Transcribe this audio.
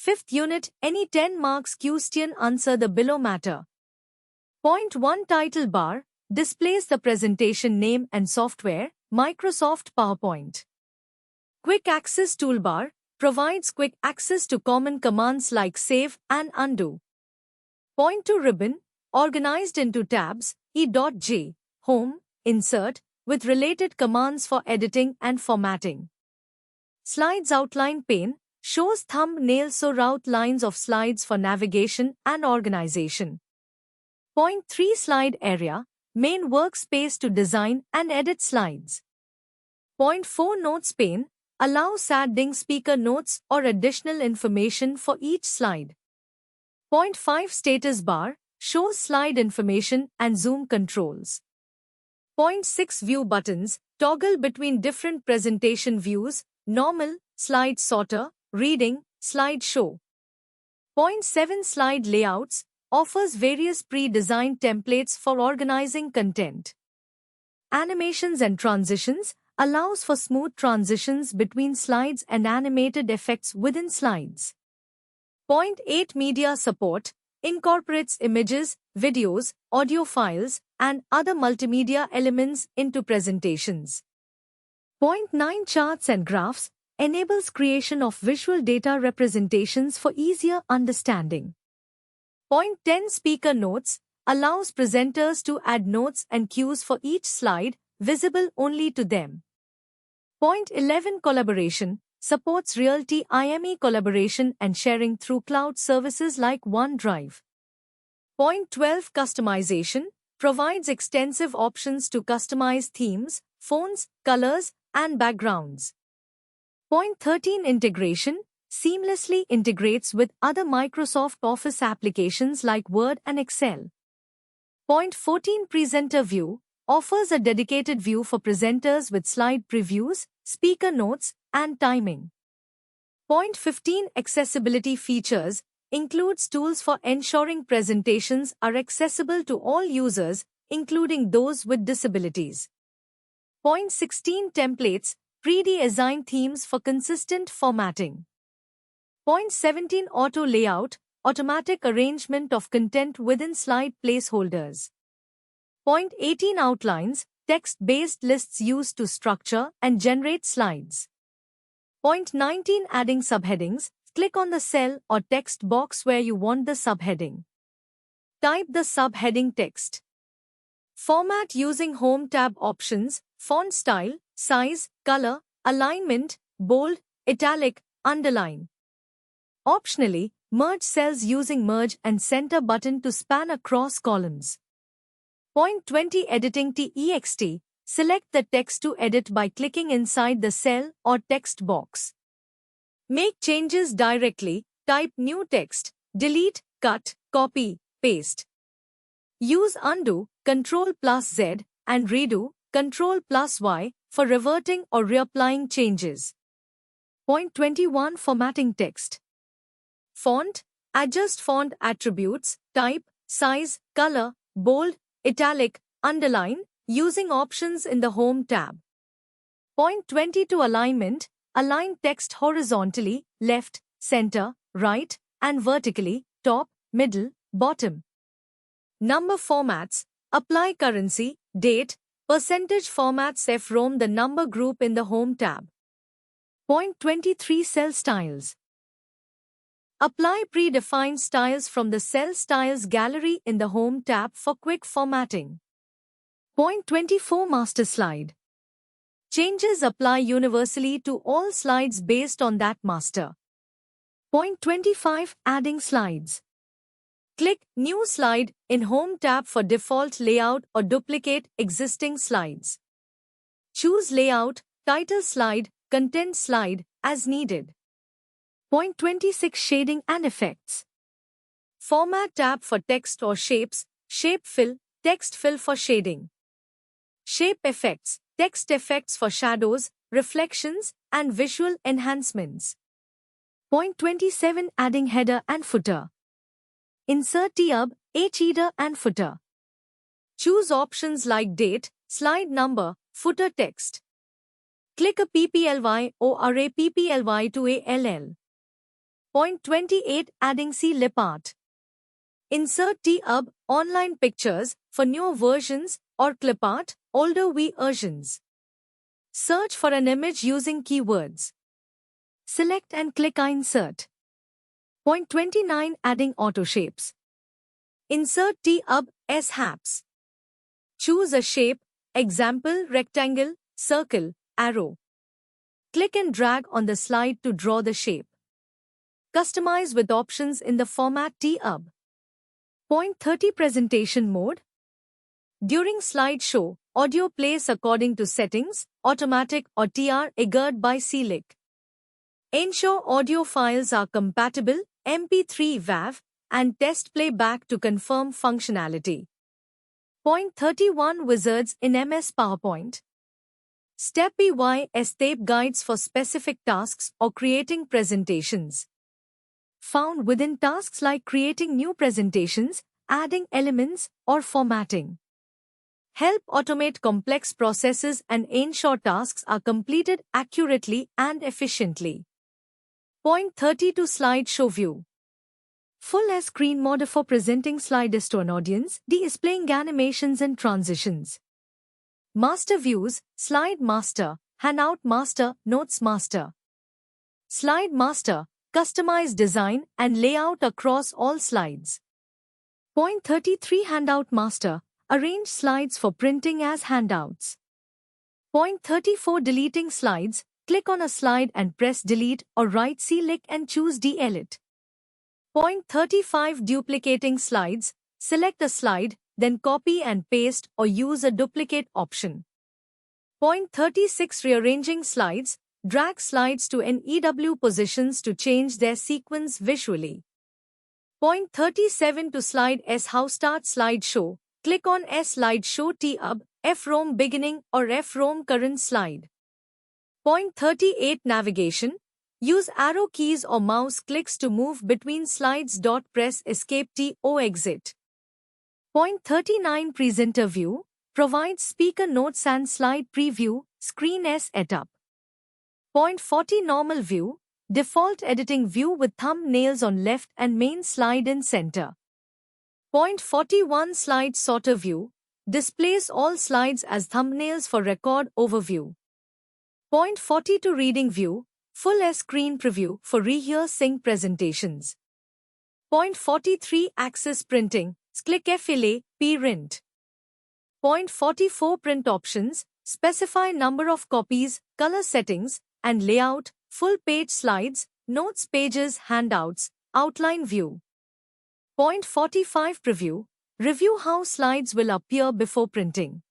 Fifth unit, any 10 marks question answer the below matter. Point 1 title bar displays the presentation name and software, Microsoft PowerPoint. Quick access toolbar provides quick access to common commands like save and undo. Point 2 ribbon, organized into tabs, E.J, home, insert, with related commands for editing and formatting. Slides outline pane shows thumbnails or outlines of slides for navigation and organization. Point 3 slide area, main workspace to design and edit slides. Point 4 notes pane allows adding speaker notes or additional information for each slide. Point 5 status bar shows slide information and zoom controls. Point 6 view buttons toggle between different presentation views, normal, slide sorter, reading, slide show. Point 7 slide layouts offers various pre-designed templates for organizing content. Animations and transitions allows for smooth transitions between slides and animated effects within slides. Point 8 media support incorporates images, videos, audio files, and other multimedia elements into presentations. Point 9 charts and graphs enables creation of visual data representations for easier understanding. Point 10 speaker notes allows presenters to add notes and cues for each slide, visible only to them. Point 11 collaboration supports real-time collaboration and sharing through cloud services like OneDrive. Point 12 customization provides extensive options to customize themes, fonts, colors, and backgrounds. Point 13 integration seamlessly integrates with other Microsoft Office applications like Word and Excel. Point 14 presenter view offers a dedicated view for presenters with slide previews, speaker notes, and timing. Point 15 accessibility features includes tools for ensuring presentations are accessible to all users, including those with disabilities. Point 16 templates pre-designed themes for consistent formatting. Point 17 auto layout automatic arrangement of content within slide placeholders. Point 18 outlines text-based lists used to structure and generate slides. Point 19 adding subheadings. Click on the cell or text box where you want the subheading. Type the subheading text. Format using Home tab options, font style, size, color, alignment, bold, italic, underline. Optionally, merge cells using Merge and Center button to span across columns. Point 20 editing text. Select the text to edit by clicking inside the cell or text box. Make changes directly, type new text, delete, cut, copy, paste. Use undo, Ctrl+Z, and redo, Ctrl+Y, for reverting or reapplying changes. Point 21 formatting text. Font, adjust font attributes, type, size, color, bold, italic, underline, using options in the Home tab. Point 22 alignment. Align text horizontally, left, center, right, and vertically, top, middle, bottom. Number formats. Apply currency, date, percentage formats from the number group in the Home tab. Point 23 cell styles. Apply predefined styles from the Cell Styles gallery in the Home tab for quick formatting. Point 24 master slide. Changes apply universally to all slides based on that master. Point 25 adding slides. Click New Slide in Home tab for default layout or duplicate existing slides. Choose Layout, Title Slide, Content Slide as needed. Point 26 shading and effects. Format tab for text or shapes, Shape Fill, Text Fill for shading. Shape effects, text effects for shadows, reflections, and visual enhancements. Point 27 adding header and footer. Insert tab, header and footer. Choose options like date, slide number, footer text. Click a PPLY or array PPLY to ALL. Point 28. Adding C-lip art. Insert TUB online pictures for newer versions or clip art, older versions. Search for an image using keywords. Select and click Insert. Point 29. Adding auto shapes. Insert TUB S-Haps. Choose a shape, example rectangle, circle, arrow. Click and drag on the slide to draw the shape. Customize with options in the format TUB. Point 30. Presentation mode. During slideshow, audio plays according to settings, automatic or triggered by CLIC. Ensure audio files are compatible, MP3 WAV, and test playback to confirm functionality. Point 31. Wizards in MS PowerPoint. Step by-step guides for specific tasks or creating presentations. Found within tasks like creating new presentations, adding elements, or formatting. Help automate complex processes and ensure tasks are completed accurately and efficiently. Point 32. Slideshow view. Full screen mode for presenting slides to an audience, displaying animations and transitions. Master views, Slide Master, Handout Master, Notes Master. Slide Master, customize design and layout across all slides. Point 33. Handout Master, arrange slides for printing as handouts. Point 34. Deleting slides, click on a slide and press delete or right click and choose delete. Point 35. Duplicating slides, select a slide, then copy and paste or use a duplicate option. Point 36. Rearranging slides, drag slides to NEW positions to change their sequence visually. Point 37. To slide S. How start slideshow, click on S slideshow TUB, FROM beginning or FROM current slide. Point 38. Navigation. Use arrow keys or mouse clicks to move between slides. Press escape T or exit. Point 39. Presenter view. Provides speaker notes and slide preview, screen setup. Point 40. Normal view. Default editing view with thumbnails on left and main slide in center. Point 41. Slide sorter view. Displays all slides as thumbnails for record overview. Point 42. Reading view. Full screen preview for rehearsing presentations. Point 43. Access printing. Click FLA, print. Point 44. Print options. Specify number of copies, color settings, and layout, full page slides, notes pages, handouts, outline view. Point 45. Preview. Review how slides will appear before printing.